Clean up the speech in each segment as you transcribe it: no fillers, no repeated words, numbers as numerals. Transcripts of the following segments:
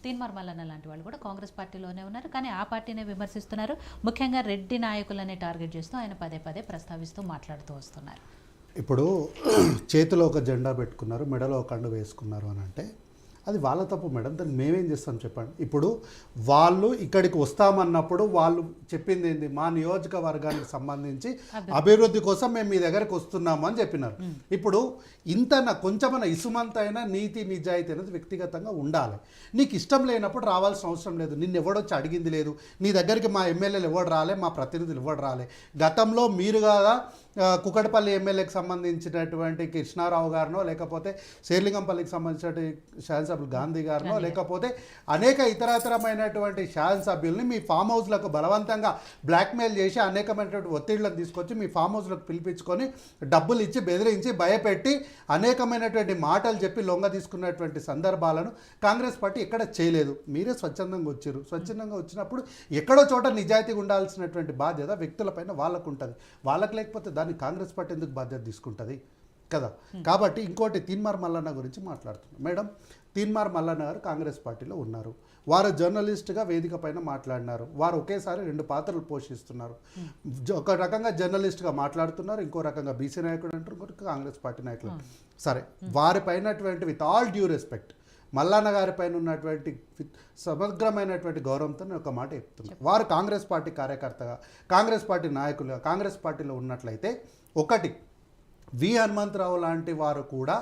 తీన్మార్ మల్లన్న లాంటి వాళ్ళు కూడా కాంగ్రెస్ పార్టీలోనే ఉన్నారు, కానీ ఆ పార్టీనే విమర్శిస్తున్నారు. ముఖ్యంగా రెడ్డి నాయకులనే టార్గెట్ చేస్తూ ఆయన పదే పదే ప్రస్తావిస్తూ మాట్లాడుతూ వస్తున్నారు. ఇప్పుడు చేతిలో ఒక జెండా పెట్టుకున్నారు, మెడలో ఒక కండు వేసుకున్నారు అని అంటే అది వాళ్ళ తప్పు మేడం. దాన్ని మేమేం చేస్తాం చెప్పండి. ఇప్పుడు వాళ్ళు ఇక్కడికి వస్తామన్నప్పుడు వాళ్ళు చెప్పింది ఏంది, మా నియోజకవర్గానికి సంబంధించి అభివృద్ధి కోసం మేము మీ దగ్గరికి వస్తున్నాము అని చెప్పినారు. ఇప్పుడు ఇంత కొంచెమన్నా ఇసుమంతైనా నీతి నిజాయితీ అనేది వ్యక్తిగతంగా ఉండాలి. నీకు ఇష్టం లేనప్పుడు రావాల్సిన అవసరం లేదు. నిన్ను ఎవడొచ్చి అడిగింది లేదు. నీ దగ్గరికి మా ఎమ్మెల్యేలు ఎవడు రాలే, మా ప్రతినిధులు ఎవడు రాలే. గతంలో మీరు కదా కుకటపల్లి ఎమ్మెల్యేకి సంబంధించినటువంటి కృష్ణారావు గారినో, లేకపోతే శేర్లింగంపల్లికి సంబంధించిన శాసనసభ్యులు గాంధీ గారినో, లేకపోతే అనేక ఇతరతరమైనటువంటి శాసనసభ్యుల్ని మీ ఫామ్ హౌస్లకు బలవంతంగా బ్లాక్మెయిల్ చేసి అనేకమైనటువంటి ఒత్తిళ్లను తీసుకొచ్చి మీ ఫామ్ హౌస్లకు పిలిపించుకొని డబ్బులు ఇచ్చి బెదిరించి భయపెట్టి అనేకమైనటువంటి మాటలు చెప్పి లొంగ తీసుకున్నటువంటి సందర్భాలను కాంగ్రెస్ పార్టీ ఎక్కడ చేయలేదు. మీరే స్వచ్ఛందంగా వచ్చారు. స్వచ్ఛందంగా వచ్చినప్పుడు ఎక్కడో చోట నిజాయితీగా ఉండాల్సినటువంటి బాధ్యత వ్యక్తులపైన వాళ్ళకు ఉంటుంది. వాళ్ళకు లేకపోతే దాన్ని కాంగ్రెస్ పార్టీ ఎందుకు బాధ్యత తీసుకుంటుంది కదా. కాబట్టి ఇంకోటి తీన్మార్ మల్లన్న గురించి మాట్లాడుతున్నాం మేడం. తీన్మార్ మల్లన్న గారు కాంగ్రెస్ పార్టీలో ఉన్నారు. వారు జర్నలిస్ట్గా వేదిక పైన మాట్లాడినారు. వారు ఒకేసారి రెండు పాత్రలు పోషిస్తున్నారు. ఒక రకంగా జర్నలిస్ట్గా మాట్లాడుతున్నారు, ఇంకో రకంగా బీసీ నాయకుడు అంటారు, ఇంకోటి కాంగ్రెస్ పార్టీ నాయకులు. సరే, వారిపైనటువంటి with all due respect Mallanna garu పైన ఉన్నటువంటి సమగ్రమైనటువంటి గౌరవంతో నేను ఒక మాట చెప్తున్నాను. వారు కాంగ్రెస్ పార్టీ కార్యకర్తగా, కాంగ్రెస్ పార్టీ నాయకులుగా కాంగ్రెస్ పార్టీలో ఉన్నట్లయితే, ఒకటి వి హనుమంతరావు లాంటి వారు కూడా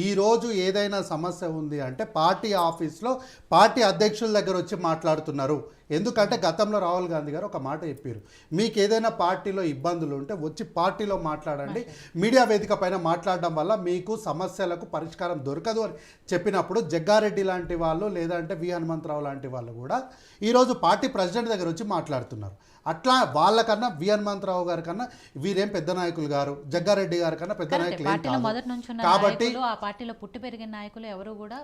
ఈరోజు ఏదైనా సమస్య ఉంది అంటే పార్టీ ఆఫీస్లో పార్టీ అధ్యక్షుల దగ్గర వచ్చి మాట్లాడుతున్నారు. ఎందుకంటే గతంలో రాహుల్ గాంధీ గారు ఒక మాట చెప్పారు, మీకు ఏదైనా పార్టీలో ఇబ్బందులు ఉంటే వచ్చి పార్టీలో మాట్లాడండి, మీడియా వేదిక పైన మాట్లాడడం వల్ల మీకు సమస్యలకు పరిష్కారం దొరకదు అని చెప్పినప్పుడు జగ్గారెడ్డి లాంటి వాళ్ళు, లేదంటే వి హనుమంతరావు లాంటి వాళ్ళు కూడా ఈరోజు పార్టీ ప్రెసిడెంట్ దగ్గర వచ్చి మాట్లాడుతున్నారు. అట్లా వాళ్ళకన్నా వి హనుమంతరావు గారి కన్నా వీరేం పెద్ద నాయకులు గారు, జగ్గారెడ్డి గారి కన్నా పెద్ద నాయకులు కాబట్టి ఆ పార్టీలో పుట్టి పెరిగిన నాయకులు ఎవరు కూడా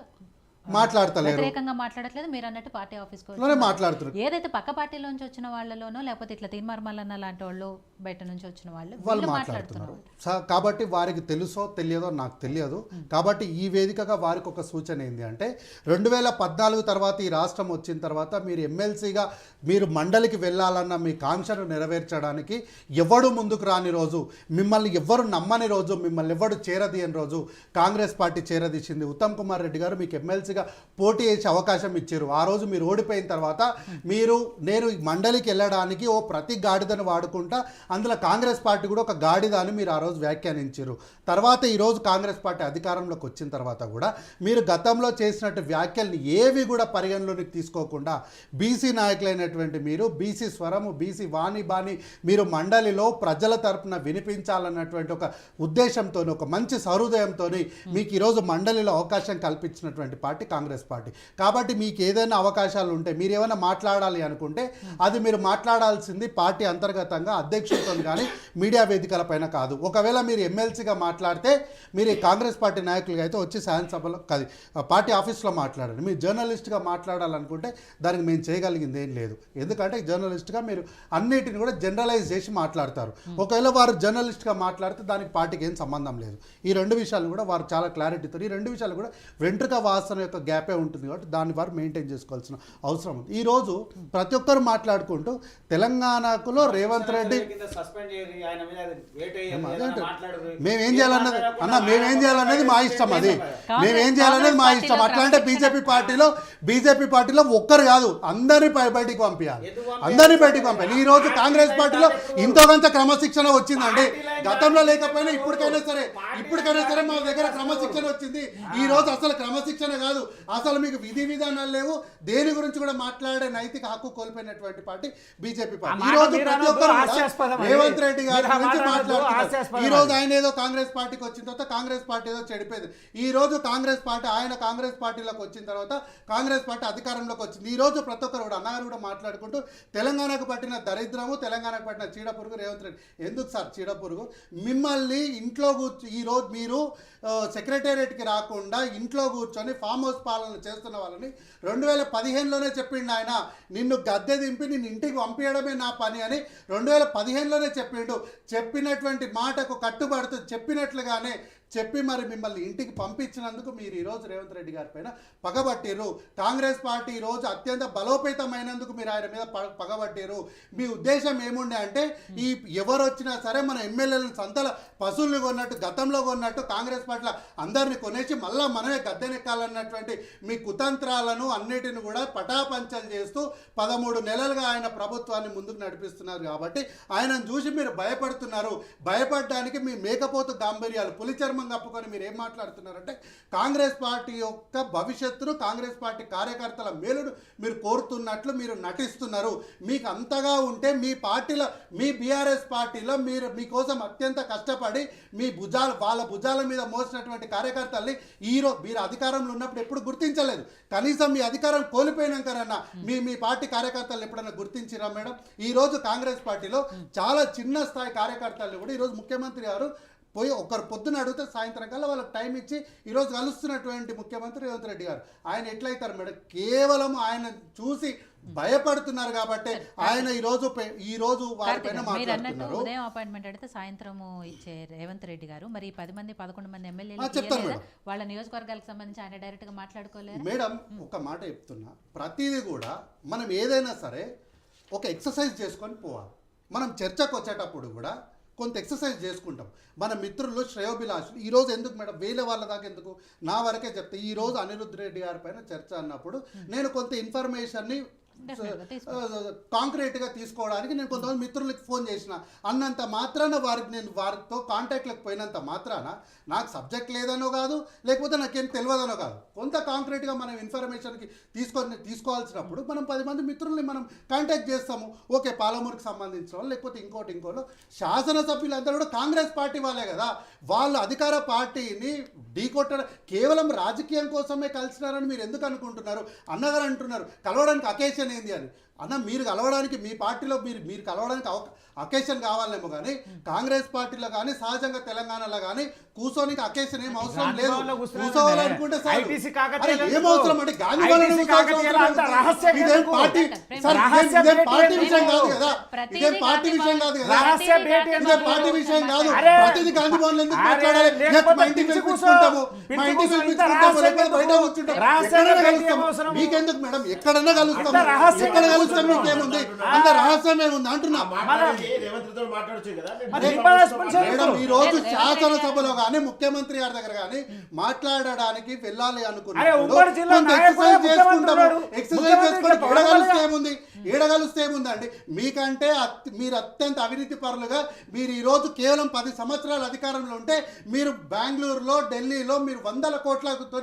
మాట్లాడతలేరు, వ్యతిరేకంగా మాట్లాడట్లేదు. మీరు అన్నట్టు పార్టీ ఆఫీస్ మాట్లాడుతున్నారు. ఏదైతే పక్క పార్టీలోంచి వచ్చిన వాళ్ళలోనో, లేకపోతే ఇట్లా తీన్మార్ మల్లన్న లాంటి వాళ్ళు బయట నుంచి వచ్చిన వాళ్ళు మాట్లాడుతున్నారు. కాబట్టి వారికి తెలుసో తెలియదో నాకు తెలియదు. కాబట్టి ఈ వేదికగా వారికి ఒక సూచన ఏంటి అంటే, 2014 తర్వాత ఈ రాష్ట్రం వచ్చిన తర్వాత మీరు ఎమ్మెల్సీగా మీరు మండలికి వెళ్ళాలన్న మీ కాంక్షను నెరవేర్చడానికి ఎవడు ముందుకు రాని రోజు, మిమ్మల్ని ఎవ్వరు నమ్మని రోజు, మిమ్మల్ని ఎవడు చేరదీయని రోజు కాంగ్రెస్ పార్టీ చేరదీసింది. ఉత్తమ్ కుమార్ రెడ్డి గారు మీకు ఎమ్మెల్సీ పోటీ చేసే అవకాశం ఇచ్చారు. ఆ రోజు మీరు ఓడిపోయిన తర్వాత నేను మండలికి వెళ్ళడానికి ఓ ప్రతి గాడిదను వాడుకుంటా, అందులో కాంగ్రెస్ పార్టీ కూడా ఒక గాడిద అని మీరు ఆ రోజు వ్యాఖ్యానించారు. తర్వాత ఈరోజు కాంగ్రెస్ పార్టీ అధికారంలోకి వచ్చిన తర్వాత కూడా మీరు గతంలో చేసినట్టు వ్యాఖ్యల్ని ఏవి కూడా పరిగణలోకి తీసుకోకుండా బీసీ నాయకులైనటువంటి మీరు బీసీ స్వరము, బీసీ వాణి బాణి మీరు మండలిలో ప్రజల తరపున వినిపించాలన్నటువంటి ఒక ఉద్దేశంతో, ఒక మంచి సహృదయంతో మీకు ఈరోజు మండలిలో అవకాశం కల్పించినటువంటి పార్టీ కాంగ్రెస్ పార్టీ. కాబట్టి మీకు ఏదైనా అవకాశాలు ఉంటే, మీరు ఏమైనా మాట్లాడాలి అనుకుంటే అది మీరు మాట్లాడాల్సింది పార్టీ అంతర్గతంగా అధ్యక్షులతో కానీ మీడియా వేదికల పైన కాదు. ఒకవేళ మీరు ఎమ్మెల్సీగా మాట్లాడితే మీరు కాంగ్రెస్ పార్టీ నాయకులుగా అయితే వచ్చి శాసనసభలో కాదు పార్టీ ఆఫీస్లో మాట్లాడండి. మీరు జర్నలిస్ట్గా మాట్లాడాలనుకుంటే దానికి మేము చేయగలిగింది ఏం లేదు. ఎందుకంటే జర్నలిస్ట్గా మీరు అన్నిటిని కూడా జనరలైజ్ చేసి మాట్లాడతారు. ఒకవేళ వారు జర్నలిస్ట్గా మాట్లాడితే దానికి పార్టీకి ఏం సంబంధం లేదు. ఈ రెండు విషయాలు కూడా వారు చాలా క్లారిటీతో, ఈ రెండు విషయాలు కూడా వెంట్రుక వాసన యొక్క గ్యాపే ఉంటుంది కాబట్టి దాన్ని వారు మెయింటైన్ చేసుకోవాల్సిన అవసరం ఉంది. ఈరోజు ప్రతి ఒక్కరు మాట్లాడుకుంటూ తెలంగాణకులో రేవంత్ రెడ్డి మేమేం చేయాలన్నది మేమేం చేయాలనేది మా ఇష్టం. అది మేమేం చేయాలనేది మా ఇష్టం. అట్లా అంటే బీజేపీ పార్టీలో ఒక్కరు కాదు, అందరినీ బయటికి పంపించాలి, అందరినీ బయటికి పంపాలి. ఈ రోజు కాంగ్రెస్ పార్టీలో ఇంతో కొంత క్రమశిక్షణ వచ్చిందండి. గతంలో లేకపోయినా ఇప్పటికైనా సరే మా దగ్గర క్రమశిక్షణ వచ్చింది. ఈ రోజు అసలు క్రమశిక్షణ కాదు, అసలు మీకు విధి విధానాలు లేవు, దేని గురించి కూడా మాట్లాడే నైతిక హక్కు కోల్పోయినటువంటి పార్టీ బీజేపీ పార్టీ. ఈ రోజు ప్రతి ఒక్కరు రేవంత్ రెడ్డి గారి గురించి మాట్లాడుతున్నారు. ఈ రోజు ఆయన ఏదో కాంగ్రెస్ పార్టీకి వచ్చిన తర్వాత కాంగ్రెస్ పార్టీ ఏదో చెడిపోయింది. ఈ రోజు ఆయన కాంగ్రెస్ పార్టీలోకి వచ్చిన తర్వాత కాంగ్రెస్ పార్టీ అధికారంలోకి వచ్చింది. ఈ రోజు ప్రతి ఒక్కరు కూడా అన్నగారు కూడా మాట్లాడుకుంటూ తెలంగాణకు పట్టిన దరిద్రము, తెలంగాణకు పట్టిన చీడపురుగు రేవంత్ రెడ్డి. ఎందుకు సార్ చీడపురుగు? మిమ్మల్ని ఇంట్లో ఈ రోజు మీరు సెక్రటేరియట్కి రాకుండా ఇంట్లో కూర్చొని ఫామ్ హౌస్ బోస్ పాలన చేస్తున్న వాళ్ళని 2015లోనే చెప్పిండు ఆయన, నిన్ను గద్దె దింపి నిన్ను ఇంటికి పంపించడమే నా పని అని 2015లోనే చెప్పిండు. చెప్పినటువంటి మాటకు కట్టుబడుతూ చెప్పినట్లుగానే చెప్పి మరి మిమ్మల్ని ఇంటికి పంపించినందుకు మీరు ఈరోజు రేవంత్ రెడ్డి గారి పైన పగబట్టిరు. కాంగ్రెస్ పార్టీ ఈరోజు అత్యంత బలోపేతమైనందుకు మీరు ఆయన మీద పగబట్టిరు. మీ ఉద్దేశం ఏముండే అంటే ఈ ఎవరు వచ్చినా సరే మన ఎమ్మెల్యేలను సంతల పశువులు కొన్నట్టు గతంలో కొన్నట్టు కాంగ్రెస్ పార్టీలో అందరిని కొనేసి మళ్ళా మనమే గద్దెనెక్కాలన్నటువంటి మీ కుతంత్రాలను అన్నిటిని కూడా పటాపంచలు చేస్తూ 13 నెలలుగా ఆయన ప్రభుత్వాన్ని ముందుకు నడిపిస్తున్నారు. కాబట్టి ఆయనను చూసి మీరు భయపడుతున్నారు. భయపడడానికి మీ మేకపోతు గాంభీర్యాలు పులిచర్మం కప్పుకొని మీరు ఏం మాట్లాడుతున్నారంటే కాంగ్రెస్ పార్టీ యొక్క భవిష్యత్తును కాంగ్రెస్ పార్టీ కార్యకర్తల మేలును మీరు కోరుతున్నట్లు మీరు నటిస్తున్నారు. మీకు అంతగా ఉంటే మీ పార్టీలో మీ బీఆర్ఎస్ పార్టీలో మీరు మీకోసం అత్యంత కష్టపడి మీ వాళ్ళ భుజాల మీద మోసినటువంటి కార్యకర్తల్ని మీరు అధికారంలో ఉన్నప్పుడు ఎప్పుడు గుర్తించలేదు. కనీసం మీ అధికారం కోల్పోయినాకనన్నా మీ పార్టీ కార్యకర్తలు ఎప్పుడైనా గుర్తించిరా మేడం? ఈరోజు కాంగ్రెస్ పార్టీలో చాలా చిన్న స్థాయి కార్యకర్తలు కూడా ఈరోజు ముఖ్యమంత్రి గారు పోయి ఒకరు పొద్దున అడిగితే సాయంత్రం కల్లా వాళ్ళకి టైం ఇచ్చి ఈరోజు కలుస్తున్నటువంటి ముఖ్యమంత్రి రేవంత్ రెడ్డి గారు ఆయన ఎట్లయితారు మేడం? కేవలం ఆయన చూసి భయపడుతున్నారు కాబట్టి ఆయన ఈరోజు వారిపైన మాట్లాడుతున్నారు. ఉదయం అపాయింట్మెంట్ అడిగితే సాయంత్రం ఇచ్చే రేవంత్ రెడ్డి గారు మరి 10 మంది 11 మంది ఎమ్మెల్యేలు వాళ్ళ నియోజకవర్గాలకు సంబంధించి ఆయన డైరెక్ట్ గా మాట్లాడుకోలేరు మేడం. ఒక మాట చెప్తున్నా, ప్రతిదీ కూడా మనం ఏదైనా సరే ఒక ఎక్సర్సైజ్ చేసుకొని పోవాలి. మనం చర్చకు వచ్చేటప్పుడు కూడా కొంత ఎక్సర్సైజ్ చేసుకుంటాం. మన మిత్రులు శ్రేయోభిలాషులు ఈరోజు ఎందుకు మేడం వేల వాళ్ళ దాకా ఎందుకు, నా వరకే చెప్తే ఈరోజు అనిరుద్ధ్ రెడ్డి గారి పైన చర్చ అన్నప్పుడు నేను కొంత ఇన్ఫర్మేషన్ని కాంక్రీట్గా తీసుకోవడానికి నేను కొంతమంది మిత్రులకి ఫోన్ చేసిన అన్నంత మాత్రాన నేను వారితో కాంటాక్ట్లకు పోయినంత మాత్రాన నాకు సబ్జెక్ట్ లేదనో కాదు, లేకపోతే నాకేం తెలియదనో కాదు. కొంత కాంక్రీట్గా మనం ఇన్ఫర్మేషన్కి తీసుకోవాల్సినప్పుడు మనం 10 మంది మిత్రుల్ని మనం కాంటాక్ట్ చేస్తాము. ఓకే, పాలమూరుకి సంబంధించిన వాళ్ళు లేకపోతే ఇంకోటి శాసనసభ్యులందరూ కూడా కాంగ్రెస్ పార్టీ వాళ్ళే కదా. వాళ్ళు అధికార పార్టీని ఢీకొట్టడం కేవలం రాజకీయం కోసమే కలిసినారని మీరు ఎందుకు అనుకుంటున్నారు? అన్నగారు అంటున్నారు కలవడానికి అకేషన్ ఏంది అని. అన్న మీరు కలవడానికి మీ పార్టీలో మీరు కలవడానికి అకేషన్ కావాలేమో కానీ కాంగ్రెస్ పార్టీలో కానీ సహజంగా తెలంగాణలో కానీ కూర్చోనికి అకేషన్ ఏం అవసరం లేదు. కూర్చోవాలనుకుంటే ఏం అవసరం అంటే గాంధీ పార్టీ విషయం కాదు కదా, ఇదేం పార్టీ విషయం కాదు కదా, ఇదే పార్టీ విషయం కాదు. ప్రతిదీ గాంధీ భవన్ ఎందుకు మాట్లాడాలి? మా ఇంటికి పిలిపించుకుంటాము, మా ఇంటికి పిలిపించుకుంటాము, లేకపోతే బయట కూర్చుంటాము. ఎక్కడైనా కలుస్తాము. మీకెందుకు మేడం? ఎక్కడన్నా కలుస్తాము. ఎక్కడ కలుస్తాం? మీకేముంది? అంత రహస్యం ఏముంది అంటున్నా. ఈ రోజు శాసనసభలో కానీ ముఖ్యమంత్రి గారి దగ్గర కానీ మాట్లాడడానికి వెళ్ళాలి అనుకున్నప్పుడు ఎక్సర్సైజ్ చేసుకుంటాము. ఎక్సర్సైజ్ చేసుకుని ఏడగలుస్తే ఏముందండి? మీకంటే మీరు అత్యంత అవినీతి పరులుగా మీరు ఈరోజు కేవలం 10 సంవత్సరాల అధికారంలో ఉంటే మీరు బెంగళూరులో ఢిల్లీలో మీరు 100 కోట్లతో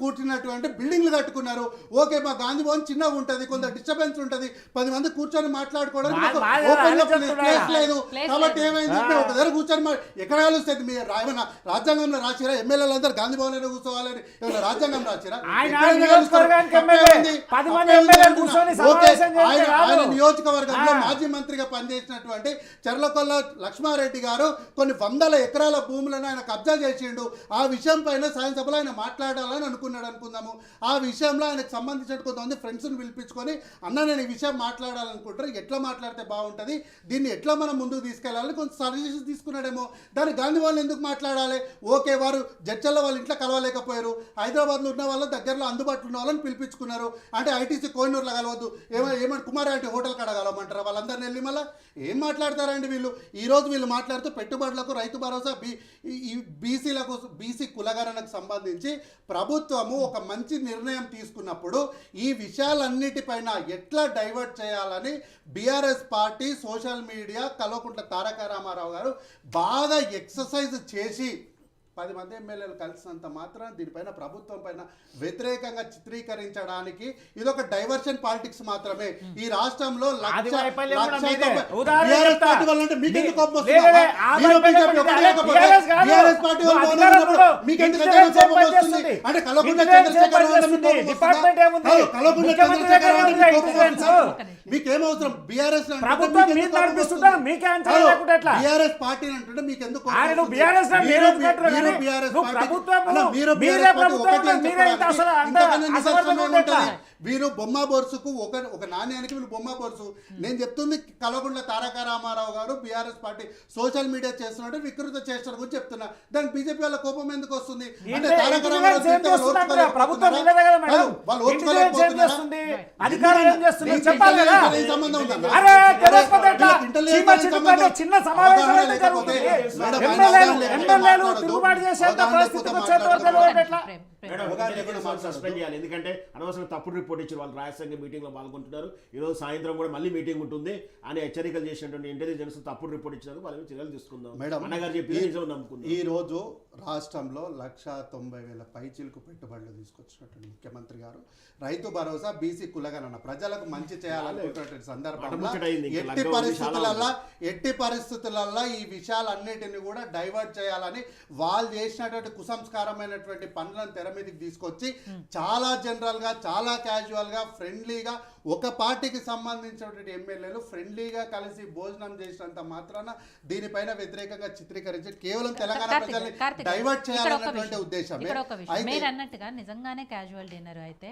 కూర్చున్నటువంటి బిల్డింగ్లు కట్టుకున్నారు. ఓకే, మా గాంధీ భవన్ చిన్నగా ఉంటుంది, కొంత డిస్టర్బెన్స్ ఉంటుంది, 10 మంది కూర్చొని మాట్లాడుకోవడానికి ప్లేస్ లేదు. కాబట్టి ఏమైంది? ఒక దగ్గర కూర్చొని ఎక్కడ కలుస్తుంది? మీరు ఏమైనా రాజ్యాంగంలో రాసిరా ఎమ్మెల్యేలు అందరూ గాంధీ భవన్ లో కూర్చోవాలని ఏమైనా రాజ్యాంగం రాసిరా? ఆయన నియోజకవర్గంలో మాజీ మంత్రిగా పనిచేసినటువంటి చర్లకొల్ల లక్ష్మారెడ్డి గారు కొన్ని 100 ఎకరాల భూములను ఆయన కబ్జా చేసిండు. ఆ విషయం పైన శాసనసభలో ఆయన మాట్లాడాలని అనుకుందాము. ఆ విషయంలో ఆయనకు సంబంధించిన కొంతమంది ఫ్రెండ్స్ని పిలిపించుకొని అన్న నేను ఈ విషయం మాట్లాడాలనుకుంటారు, ఎట్లా మాట్లాడితే బాగుంటుంది, దీన్ని ఎట్లా మనం ముందుకు తీసుకెళ్ళాలని కొంత సజెషన్స్ తీసుకున్నాడేమో. దాన్ని గాంధీ వాళ్ళు ఎందుకు మాట్లాడాలి? ఓకే, వారు జడ్చల్లో వాళ్ళ ఇంట్లో కలవలేకపోయారు, హైదరాబాద్లో ఉన్న వాళ్ళ దగ్గరలో అందుబాటులో ఉన్న వాళ్ళని పిలిపించుకున్నారు. అంటే ఐటీసీ కోహినూరులో కలవద్దు, ఏమంటే కుమార్ అంటే హోటల్ కాడ కలవమంటారా? వాళ్ళందరినీ వెళ్ళి మళ్ళీ ఏం మాట్లాడతారండి వీళ్ళు? ఈరోజు వీళ్ళు మాట్లాడుతూ పెట్టుబడులకు రైతు భరోసా బీసీ కులగణనకు సంబంధించి ప్రభుత్వము ఒక మంచి నిర్ణయం తీసుకున్నప్పుడు ఈ విషయాలన్నిటిపైన ఎట్లా డైవర్ట్ చేయాలని BRS party social media Kalvakuntla Taraka Rama Rao garu బాగా ఎక్సర్సైజ్ చేసి 10 మంది ఎమ్మెల్యేలు కలిసినంత మాత్రం దీనిపైన ప్రభుత్వం పైన వ్యతిరేకంగా చిత్రీకరించడానికి ఇదొక డైవర్షన్ పాలిటిక్స్ మాత్రమే. ఈ రాష్ట్రంలో మీకేమవసరం? బీఆర్ఎస్ పార్టీ అంటే మీకెందుకు మీరు కానీ బీఆర్ఎస్ నువ్వు పార్టీ ప్రభుత్వము, అన్న, మీరు మీరే బీఆర్ఎస్ పార్టీ ప్రభుత్వం ఒకటి అని మీరే ఇంత చెప్పడానికి అసలు ఇంతకన్నా అంత నిదర్శనం అసమర్థత ఏముంటది? ఎట్లా? వీరు బొమ్మ బొరుసుకు ఒక నాణ్యానికి వీళ్ళు బొమ్మ బొరుసు. నేను చెప్తుంది కల్వకుంట్ల తారక రామారావు గారు బీఆర్ఎస్ పార్టీ సోషల్ మీడియా చేస్తున్నట్టు వికృత చేస్తున్న గురించి చెప్తున్నా. దానికి బీజేపీ వాళ్ళ కోపం ఎందుకు వస్తుంది? అంటే తారక రామారావు జీవితంలో ప్రభుత్వం ఇదే కదా మేడం. వాళ్ళు ఇంటెలిజెన్స్ ఏం చేస్తుంది, అధికారులు ఏం చేస్తున్నారు మీకు చెప్పాలి కదా. ఇంటెలిజెన్స్ సంబంధం ఉందా? అరే తెలియకపోతే ఎట్లా? వీళ్ళకి ఇంటెలిజెన్స్ చీమ చిటుకు అంటే సంబంధం చిన్న సమావేశం అవగాహన అయితే లేకపోతే జరుగుతుంది. మేడం, ఎమ్మెల్యేలు మాట్లాడదు. తిరుగుబాటు చేసేంత అవగాహన పరిస్థితికి లేకపోతే వచ్చేంత వరకు మాట్లాడదు. తెలియదు ఎట్లా? మేడం, అవగాహన ఇంటెలిజెన్స్ లేకుండా వాళ్ళు సస్పెండ్ చేయాలి. ఎందుకంటే అనవసరంగా తప్పుడు రిపోర్ట్ ఇచ్చారు. వాళ్ళు రాజ్యసభ మీటింగ్ లో పాల్గొంటున్నారు. ఈ రోజు సాయంత్రం కూడా మళ్ళీ మీటింగ్ ఉంటుంది అని హెచ్చరికలు చేసినటువంటి ఇంటెలిజెన్స్ తప్పుడు రిపోర్ట్ ఇచ్చినందుకు వాళ్ళ మీద చర్యలు తీసుకుందాం. మేడం, అన్నగారు చెప్పింది నిజం నమ్ముకుందాం. ఈ రోజు రాష్ట్రంలో 190,000 పైచీలకు పెట్టుబడులు తీసుకొచ్చినటువంటి ముఖ్యమంత్రి గారు రైతు భరోసా బీసీ కులగణన ప్రజలకు మంచి చేయాలనుకున్నటువంటి సందర్భంలో పటముచ్చటైంది. ఇంకా ఎట్టి లగ్నం పరిస్థితులలో ఈ విషయాలన్నిటిని కూడా డైవర్ట్ చేయాలని వాళ్ళు చేసినటువంటి కుసంస్కారమైనటువంటి పనులను తెర మీదకి తీసుకొచ్చి చాలా జనరల్ గా చాలా క్యాజువల్ గా ఫ్రెండ్లీగా ఒక పార్టీకి సంబంధించినటువంటి ఎమ్మెల్యేలు ఫ్రెండ్లీగా కలిసి భోజనం చేసినంత మాత్రాన దీనిపైన వ్యతిరేకంగా చిత్రీకరించి కేవలం తెలంగాణ ప్రజల్ని డైవర్ట్ చేయాలన్నటువంటి ఉద్దేశం. మీరు అన్నట్టుగా నిజంగానే క్యాజువల్ డిన్నర్ అయితే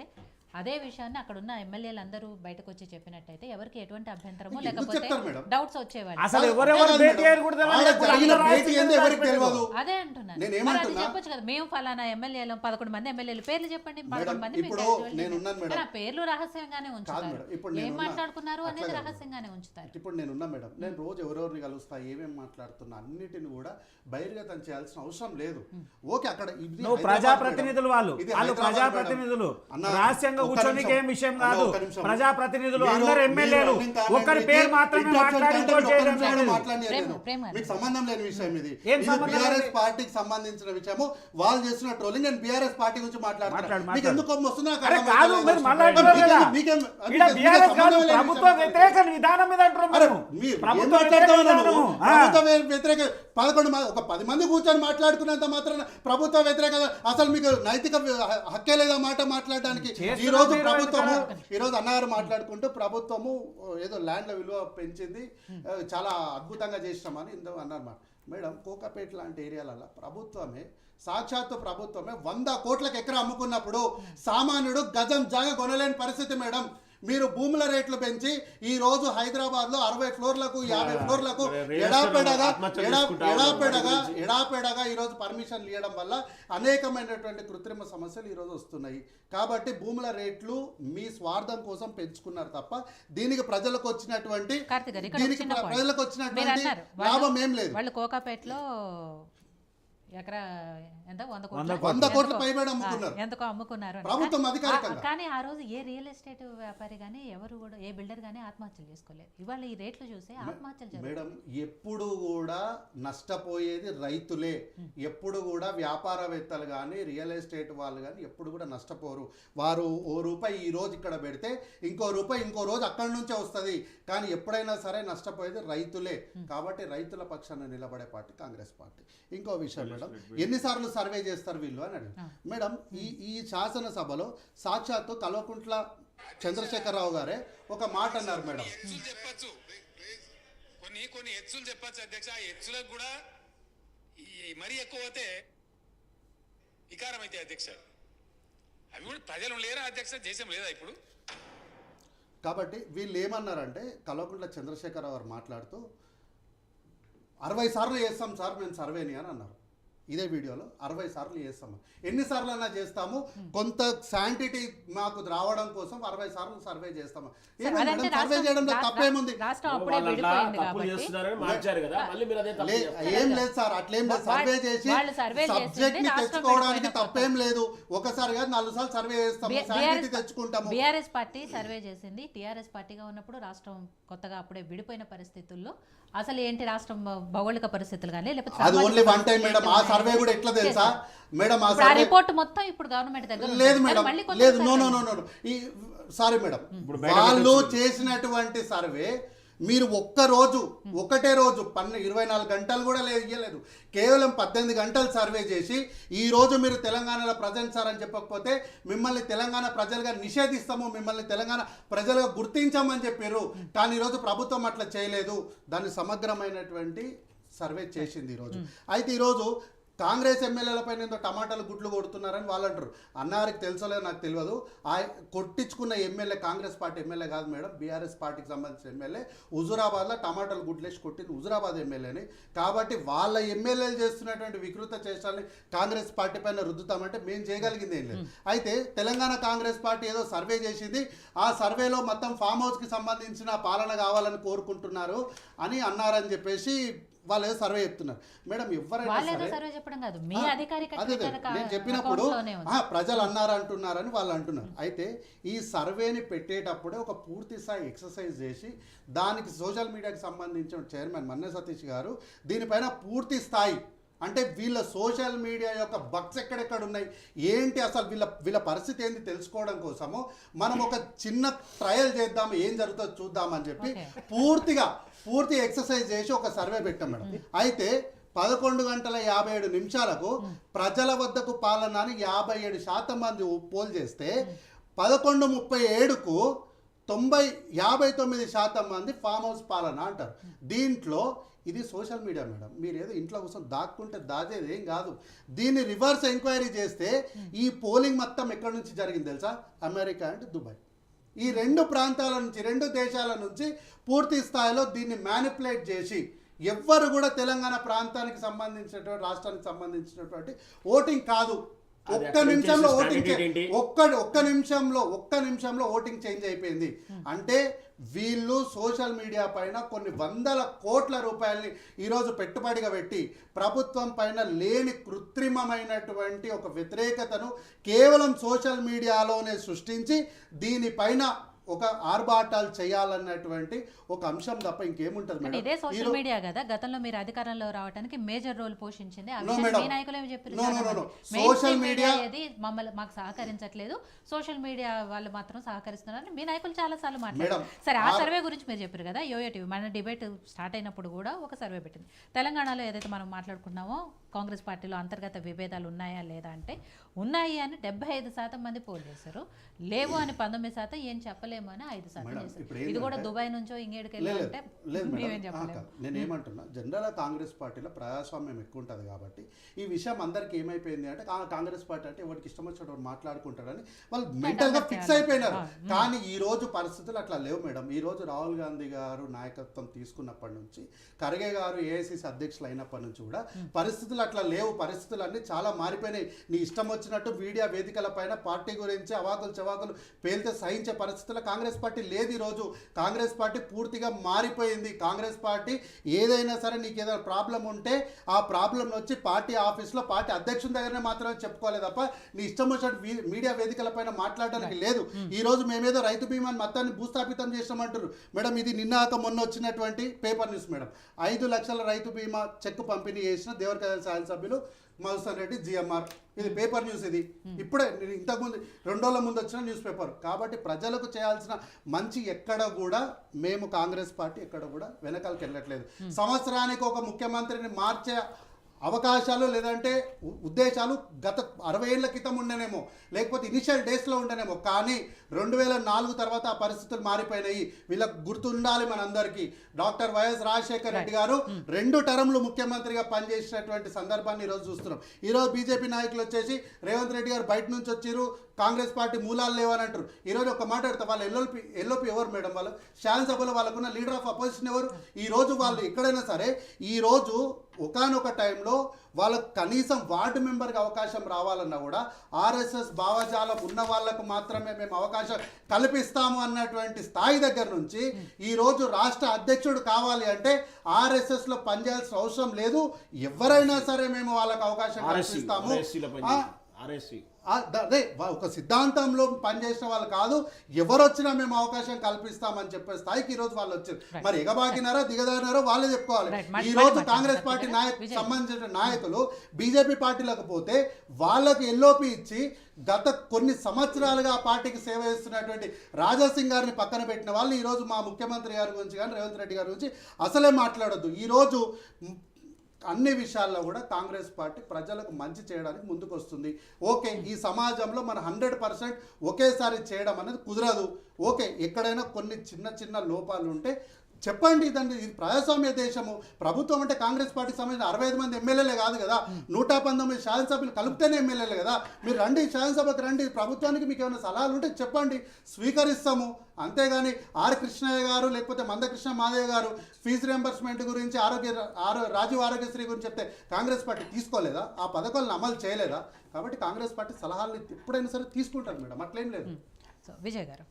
అదే విషయాన్ని అక్కడ ఉన్న ఎమ్మెల్యేలు అందరూ బయటకు వచ్చి చెప్పినట్టయితే ఎవరికి ఎటువంటి అభ్యంతరమో లేకపోతే చెప్తారు మేడం? డౌట్స్ వచ్చేవాళ్ళు. అసలు ఎవరెవరు భేటీ అయ్యారు కూడా తెలియదు. అదే అంటున్నాను. నేను మరి అది చెప్పొచ్చు కదా, మేము ఫలానా ఎమ్మెల్యేలు 11 మంది ఎమ్మెల్యేలు పేర్లు చెప్పండి, 11 మంది ఇప్పుడు నేనున్నాను మేడం. ఆ పేర్లు రహస్యంగానే ఉంచుతారు. ఇప్పుడు ఏం నేనున్నా. మాట్లాడుకున్నారు అనేది అట్లా రహస్యంగానే ఉంచుతారు. ఇప్పుడు నేనున్నా మేడం. నేను రోజు ఎవరెవరిని కలుస్తా, ఏమేమి మాట్లాడుతున్నా అన్నిటిని కూడా బహిర్గతం చేయాల్సిన అవసరం లేదు. ఓకే, అక్కడ ఇది నువ్వు హైదరాబాద్ ప్రజాప్రతినిధులు మేడం. వాళ్ళు ఇది వాళ్ళు హైదరాబాద్ ప్రజాప్రతినిధులు మేడం. అన్న, రహస్యంగా ఒక్క కూర్చోనికి నిమిషం. ఏం విషయం అన్న, కాదు. ఒక్క నిమిషం. ప్రజాప్రతినిధులు మీరు- అందరు ఎమ్మెల్యేలు మీరు ఇంకా ఒకరి అనేది పేరు మాత్రమే ఇంటర్ప్షన్ మాట్లాడి అంటే ఇంకోటి ఒక్క చేయడం నిమిషం లేదు. మాట్లాడనీయలేదు. ప్రేమ. మీకు సంబంధం లేని విషయం ఇది. ఏం ఇది సంబంధం బీఆర్ఎస్ లేదు? పార్టీకి సంబంధించిన విషయము. వాళ్ళు చేస్తున్న ట్రోలింగ్ నేను బీఆర్ఎస్ పార్టీ గురించి మాట్లాడుతున్నాను. మీకు ఎందుకు కోపం వస్తుందో నాకు అరే అర్థం కాదు, అవుతలేదు. మీరు మళ్ళా అంటున్నారు కదా. మీకేం- ఈడ మీకేం బీఆర్ఎస్ సంబంధం కాదు, లేని ప్రభుత్వ విషయం. వ్యతిరేక విధానం మీద అంటున్నాం అరే మేము. మీరు ఏం ప్రభుత్వ మాట్లాడతావు వ్యతిరేక నువ్వు? విధానము. ప్రభుత్వ వ్యతిరేక 10 మంది కూర్చొని మాట్లాడుకున్నంత మాత్రాన ప్రభుత్వ వ్యతిరేక అసలు మీకు నైతిక హక్కే లేదా మాట మాట్లాడడానికి? ఈ రోజు ప్రభుత్వము ఈరోజు అన్నగారు మాట్లాడుకుంటూ ప్రభుత్వము ఏదో ల్యాండ్ల విలువ పెంచింది, చాలా అద్భుతంగా చేసినామని ఇంత అన్నారు మేడం. కోకాపేట లాంటి ఏరియాలలో సాక్షాత్తు ప్రభుత్వమే 100 కోట్లకు ఎకరా అమ్ముకున్నప్పుడు సామాన్యుడు గజం జాగా కొనలేని పరిస్థితి మేడం. మీరు భూముల రేట్లు పెంచి ఈ రోజు హైదరాబాద్ లో 60 ఫ్లోర్లకు 50 ఫ్లోర్లకు ఎడాపెడగా ఈ రోజు పర్మిషన్లు ఇవ్వడం వల్ల అనేకమైనటువంటి కృత్రిమ సమస్యలు ఈ రోజు వస్తున్నాయి. కాబట్టి భూముల రేట్లు మీ స్వార్థం కోసం పెంచుకున్నారు తప్ప దీనికి ప్రజలకు వచ్చినటువంటి లాభం ఏం లేదు. వాళ్ళు కోకాపేటలో ఎకరా ఎంత 100 కోట్ల పైబడి అమ్ముకున్నారు. ఎంతకో అమ్ముకున్నారు ప్రభుత్వం అధికారికంగా. కానీ ఆ రోజు ఏ రియల్ ఎస్టేట్ వ్యాపారి కానీ ఎవరు కూడా ఏ బిల్డర్ కానీ ఆత్మహత్యలు చేసుకోలేదు. ఇవాళ ఈ రేట్లు చూసి ఆత్మహత్యలు మేడం, ఎప్పుడు కూడా నష్టపోయేది రైతులే. ఎప్పుడు కూడా వ్యాపారవేత్తలు కానీ రియల్ ఎస్టేట్ వాళ్ళు కానీ ఎప్పుడు కూడా నష్టపోరు. వారు ₹1 ఈ రోజు ఇక్కడ పెడితే ₹2 ఇంకో రోజు అక్కడి నుంచే వస్తుంది. కానీ ఎప్పుడైనా సరే నష్టపోయేది రైతులే. కాబట్టి రైతుల పక్షాన నిలబడే పార్టీ కాంగ్రెస్ పార్టీ. ఇంకో విషయం మేడం, ఎన్నిసార్లు సర్వే చేస్తారు వీళ్ళు అని అడిగారు మేడం. ఈ శాసనసభలో సాక్షాత్తు కల్వకుంట్ల చంద్రశేఖరరావు గారే ఒక మాట అన్నారు మేడం. చెప్పచ్చు కొన్ని హెచ్చులు చెప్పచ్చు అధ్యక్ష. ఆ హెచ్చులకు కూడా మరీ ఎక్కువ అయితే వికారం అయితే అధ్యక్ష. అవి కూడా ప్రజలు లేరా అధ్యక్ష, దేశం లేదా ఇప్పుడు? కాబట్టి వీళ్ళు ఏమన్నారంటే కల్వకుంట్ల చంద్రశేఖరరావు గారు మాట్లాడుతూ 60 సార్లు చేస్తాం సార్ మేము సర్వేని అని అన్నారు. ఇదే వీడియోలో 60 సార్లు చేస్తాము. ఎన్నిసార్లు అన్నా చేస్తాము, కొంత శాంటిటీ మాకు రావడం కోసం 60 సార్లు సర్వే చేస్తాము. సర్వే చేయడంలో తప్పేముంది? ఏం లేదు సార్, అట్లేం లేదు. సర్వే చేసి సబ్జెక్ట్ ని తెచ్చుకోవడానికి తప్పేం లేదు. ఒకసారి కాదు 4 సార్లు సర్వే చేస్తాము, శాంటిటీ తెచ్చుకుంటాము. బీఆర్ఎస్ పార్టీ సర్వే చేసింది. టీఆర్ఎస్ పార్టీగా ఉన్నప్పుడు రాష్ట్రం కొత్తగా అప్పుడే విడిపోయిన పరిస్థితుల్లో అసలు ఏంటి రాష్ట్రం భౌగోళిక పరిస్థితులు కానీ లేకపోతే అది ఓన్లీ వన్ టైం మేడం. ఆ సర్వే కూడా ఎట్లా తెలుసా మేడం? ఆ సర్వే రిపోర్ట్ మొత్తం ఇప్పుడు గవర్నమెంట్ దగ్గర లేదు మేడం, లేదు. నో ఈ సారీ మేడం, వాళ్ళు చేసినటువంటి సర్వే మీరు ఒకటే రోజు 24 గంటలు కూడా ఇవ్వలేదు. కేవలం 18 గంటలు సర్వే చేసి ఈ రోజు మీరు తెలంగాణలో ప్రజెంట్ సార్ అని చెప్పకపోతే మిమ్మల్ని తెలంగాణ ప్రజలుగా నిషేధిస్తాము, మిమ్మల్ని తెలంగాణ ప్రజలుగా గుర్తించామని చెప్పారు. కానీ ఈరోజు ప్రభుత్వం అట్లా చేయలేదు. దాన్ని సమగ్రమైనటువంటి సర్వే చేసింది ఈరోజు. అయితే ఈరోజు కాంగ్రెస్ ఎమ్మెల్యేల పైన ఏదో టమాటాలు గుడ్లు కొడుతున్నారని వాళ్ళు అంటారు. అన్నారికి తెలుసోలేదో నాకు తెలియదు. ఆ కొట్టించుకున్న ఎమ్మెల్యే కాంగ్రెస్ పార్టీ ఎమ్మెల్యే కాదు మేడం, బీఆర్ఎస్ పార్టీకి సంబంధించిన ఎమ్మెల్యే. హుజురాబాద్లో టమాటాలు గుడ్లేసి కొట్టింది హుజురాబాద్ ఎమ్మెల్యేని. కాబట్టి వాళ్ళ ఎమ్మెల్యేలు చేస్తున్నటువంటి వికృత చేష్టాలని కాంగ్రెస్ పార్టీ పైన రుద్దుతామంటే మేము చేయగలిగింది ఏం లేదు. అయితే తెలంగాణ కాంగ్రెస్ పార్టీ ఏదో సర్వే చేసింది, ఆ సర్వేలో మొత్తం ఫామ్ హౌస్కి సంబంధించిన పాలన కావాలని కోరుకుంటున్నారు అని అన్నారని చెప్పేసి వాళ్ళు ఏదో సర్వే చెప్తున్నారు. మేడం ఎవరైనా సర్వే చెప్పడం కాదు, మీ అధికారిక అదే నేను చెప్పినప్పుడు ప్రజలు అంటున్నారని వాళ్ళు అంటున్నారు. అయితే ఈ సర్వేని పెట్టేటప్పుడే ఒక పూర్తి స్థాయి ఎక్సర్సైజ్ చేసి దానికి సోషల్ మీడియాకి సంబంధించిన చైర్మన్ మన్నె సతీష్ గారు దీనిపైన పూర్తి స్థాయి అంటే వీళ్ళ సోషల్ మీడియా యొక్క బగ్స్ ఎక్కడెక్కడ ఉన్నాయి ఏంటి అసలు వీళ్ళ పరిస్థితి ఏంటి తెలుసుకోవడం కోసము మనం ఒక చిన్న ట్రయల్ చేద్దాం, ఏం జరుగుతుందో చూద్దామని చెప్పి పూర్తి ఎక్సర్సైజ్ చేసి ఒక సర్వే పెట్టాం మేడం. అయితే 11:57 ప్రజల వద్దకు పాలన అని 57% మంది పోల్ చేస్తే 11:37 59% మంది ఫామ్ హౌస్ పాలన అంటారు. దీంట్లో ఇది సోషల్ మీడియా మేడం, మీరు ఏదో ఇంట్లో కోసం దాక్కుంటే దాచేది ఏం కాదు. దీన్ని రివర్స్ ఎంక్వైరీ చేస్తే ఈ పోలింగ్ మొత్తం ఎక్కడి నుంచి జరిగింది తెలుసా? America and Dubai. ఈ 2 ప్రాంతాల నుంచి 2 దేశాల నుంచి పూర్తి స్థాయిలో దీన్ని మ్యానిపులేట్ చేసి ఎవ్వరు కూడా తెలంగాణ ప్రాంతానికి సంబంధించినటువంటి రాష్ట్రానికి సంబంధించినటువంటి ఓటింగ్ కాదు. ఒక్క నిమిషంలో ఓటింగ్ చేంజ్ అయిపోయింది. అంటే వీళ్ళు సోషల్ మీడియా పైన కొన్ని వందల కోట్ల రూపాయలని ఈరోజు పెట్టుబడిగా పెట్టి ప్రభుత్వం పైన లేని కృత్రిమమైనటువంటి ఒక వ్యతిరేకతను కేవలం సోషల్ మీడియాలోనే సృష్టించి దీనిపైన ఒక ఆర్భాటాలు చేయాలన్నటువంటి ఒక అంశం తప్ప ఇంకేముంటది మేడం. ఇదే సోషల్ మీడియా కదా గతంలో మీరు అధికారంలో రావడానికి మేజర్ రోల్ పోషించింది. సోషల్ మీడియా మాకు సహకరించట్లేదు, సోషల్ మీడియా వాళ్ళు మాత్రం సహకరిస్తున్నారని మీ నాయకులు చాలా సార్లు మాట్లాడారు. సరే, ఆ సర్వే గురించి మీరు చెప్పారు కదా, యోయోటీవీ మన డిబేట్ స్టార్ట్ అయినప్పుడు కూడా ఒక సర్వే పెట్టింది. తెలంగాణలో ఏదైతే మనం మాట్లాడుకున్నామో కాంగ్రెస్ పార్టీలో అంతర్గత విభేదాలు ఉన్నాయా లేదా అంటే ఉన్నాయి అని 75% మంది పోల్ చేశారు, లేవు అని 19%, ఏం చెప్పలేము అని 5% చేశారు. ఇది కూడా దుబాయ్ నుంచో ఇంకేడికి వెళ్ళాలంటే నేనేమంటున్నా, జనరల్గా కాంగ్రెస్ పార్టీలో ప్రజాస్వామ్యం ఎక్కువ ఉంటుంది కాబట్టి ఈ విషయం అందరికి ఏమైపోయింది అంటే కాంగ్రెస్ పార్టీ అంటే ఎవరికి ఇష్టం వచ్చినట్టు మాట్లాడుకుంటారని వాళ్ళు మెంటల్గా ఫిక్స్ అయిపోయినారు. కానీ ఈ రోజు పరిస్థితులు అట్లా లేవు మేడం. ఈ రోజు రాహుల్ గాంధీ గారు నాయకత్వం తీసుకున్నప్పటి నుంచి, ఖర్గే గారు ఏఐసిసి అధ్యక్షులు అయినప్పటి నుంచి కూడా పరిస్థితులు అట్లా లేవు. పరిస్థితులు అన్నీ చాలా మారిపోయినాయి. నీ ఇష్టం వచ్చినట్టు మీడియా వేదికల పైన పార్టీ గురించి అవాకులు చవాకులు పేలితే సహించే పరిస్థితుల్లో కాంగ్రెస్ పార్టీ లేదు. ఈరోజు కాంగ్రెస్ పార్టీ పూర్తిగా మారిపోయింది. కాంగ్రెస్ పార్టీ ఏదైనా సరే నీకు ఏదైనా ప్రాబ్లం ఉంటే ఆ ప్రాబ్లం వచ్చి పార్టీ ఆఫీస్లో పార్టీ అధ్యక్షుని దగ్గరనే మాత్రమే చెప్పుకోవాలి తప్ప నీ ఇష్టం వచ్చినట్టు మీడియా వేదికల పైన మాట్లాడడానికి లేదు. ఈ రోజు మేమేదో రైతు బీమాని మొత్తాన్ని భూస్థాపితం చేసామంటారు మేడం. ఇది నిన్నాక మొన్న వచ్చినటువంటి పేపర్ న్యూస్ మేడం. 5 లక్షల రైతు బీమా చెక్ పంపిణీ చేసిన దేవరకథ శాసనసభ్యులు మధుసూదన్ రెడ్డి జిఎంఆర్. ఇది పేపర్ న్యూస్. ఇది ఇప్పుడే ఇంతకుముందు 2 రోజుల ముందు వచ్చిన న్యూస్ పేపర్. కాబట్టి ప్రజలకు చేయాల్సిన మంచి ఎక్కడ కూడా మేము కాంగ్రెస్ పార్టీ ఎక్కడ కూడా వెనకాలకి వెళ్ళట్లేదు. సంవత్సరానికి ఒక ముఖ్యమంత్రిని మార్చే అవకాశాలు లేదంటే ఉద్దేశాలు గత 60 ఏళ్ల క్రితం ఉండనేమో, లేకపోతే ఇనిషియల్ డేస్లో ఉండనేమో. కానీ 2004 తర్వాత ఆ పరిస్థితులు మారిపోయినాయి. వీళ్ళకి గుర్తుండాలి మనందరికీ, డాక్టర్ వైఎస్ రాజశేఖర రెడ్డి గారు 2 టర్మ్లు ముఖ్యమంత్రిగా పనిచేసినటువంటి సందర్భాన్ని ఈరోజు చూస్తున్నాం. ఈరోజు బీజేపీ నాయకులు వచ్చేసి రేవంత్ రెడ్డి గారు బయట నుంచి వచ్చారు, కాంగ్రెస్ పార్టీ మూలాలు లేవని అంటారు. ఈరోజు ఒక మాట్లాడితే వాళ్ళ ఎల్ఓపి ఎవరు మేడం? వాళ్ళు శాసనసభలో వాళ్ళకున్న లీడర్ ఆఫ్ అపోజిషన్ ఎవరు? ఈరోజు వాళ్ళు ఎక్కడైనా సరే ఈరోజు ఒకానొక టైంలో వాళ్ళకు కనీసం వార్డు మెంబర్కి అవకాశం రావాలన్నా కూడా ఆర్ఎస్ఎస్ భావజాలం ఉన్న వాళ్ళకు మాత్రమే మేము అవకాశం కల్పిస్తాము అన్నటువంటి స్థాయి దగ్గర నుంచి ఈరోజు రాష్ట్ర అధ్యక్షుడు కావాలి అంటే ఆర్ఎస్ఎస్లో పనిచేయాల్సిన అవసరం లేదు. ఎవరైనా సరే మేము వాళ్ళకు అవకాశం కల్పిస్తాము. అదే ఒక సిద్ధాంతంలో పనిచేసిన వాళ్ళు కాదు, ఎవరు వచ్చినా మేము అవకాశం కల్పిస్తామని చెప్పే స్థాయికి ఈ రోజు వాళ్ళు వచ్చారు. మరి ఎగబాకినారో దిగదారినారో వాళ్ళే చెప్పుకోవాలి. ఈ రోజు కాంగ్రెస్ పార్టీ సంబంధించిన నాయకులు బీజేపీ పార్టీలకు పోతే వాళ్ళకు ఎల్ఓపి ఇచ్చి గత కొన్ని సంవత్సరాలుగా ఆ పార్టీకి సేవ చేస్తున్నటువంటి రాజాసింగ్ గారిని పక్కన పెట్టిన వాళ్ళు ఈరోజు మా ముఖ్యమంత్రి గారి గురించి కానీ రేవంత్ రెడ్డి గారి గురించి అసలే మాట్లాడొద్దు. ఈరోజు అన్ని విషయాల్లో కూడా కాంగ్రెస్ పార్టీ ప్రజలకు మంచి చేయడానికి ముందుకు వస్తుంది. ఓకే, ఈ సమాజంలో మన 100% ఒకేసారి చేయడం అనేది కుదరదు. ఓకే, ఎక్కడైనా కొన్ని చిన్న చిన్న లోపాలు ఉంటే చెప్పండి. దాన్ని ఇది ప్రజాస్వామ్య దేశము. ప్రభుత్వం అంటే కాంగ్రెస్ పార్టీకి సంబంధించిన 65 మంది ఎమ్మెల్యేలే కాదు కదా, 119 శాసనసభ్యులు కలిపితేనే ఎమ్మెల్యేలే కదా. మీరు రండి, శాసనసభకు రండి, ప్రభుత్వానికి మీకు ఏమైనా సలహాలు ఉంటే చెప్పండి, స్వీకరిస్తాము. అంతేగాని ఆర్ కృష్ణయ్య గారు లేకపోతే మందకృష్ణ మాదేవ్ గారు ఫీజు రియంబర్స్మెంట్ గురించి రాజీవ్ ఆరోగ్యశ్రీ గురించి చెప్తే కాంగ్రెస్ పార్టీ తీసుకోలేదా? ఆ పథకాలను అమలు చేయలేదా? కాబట్టి కాంగ్రెస్ పార్టీ సలహాలు ఎప్పుడైనా సరే తీసుకుంటారు మేడం, అట్లేం లేదు. సో విజయ్ గారు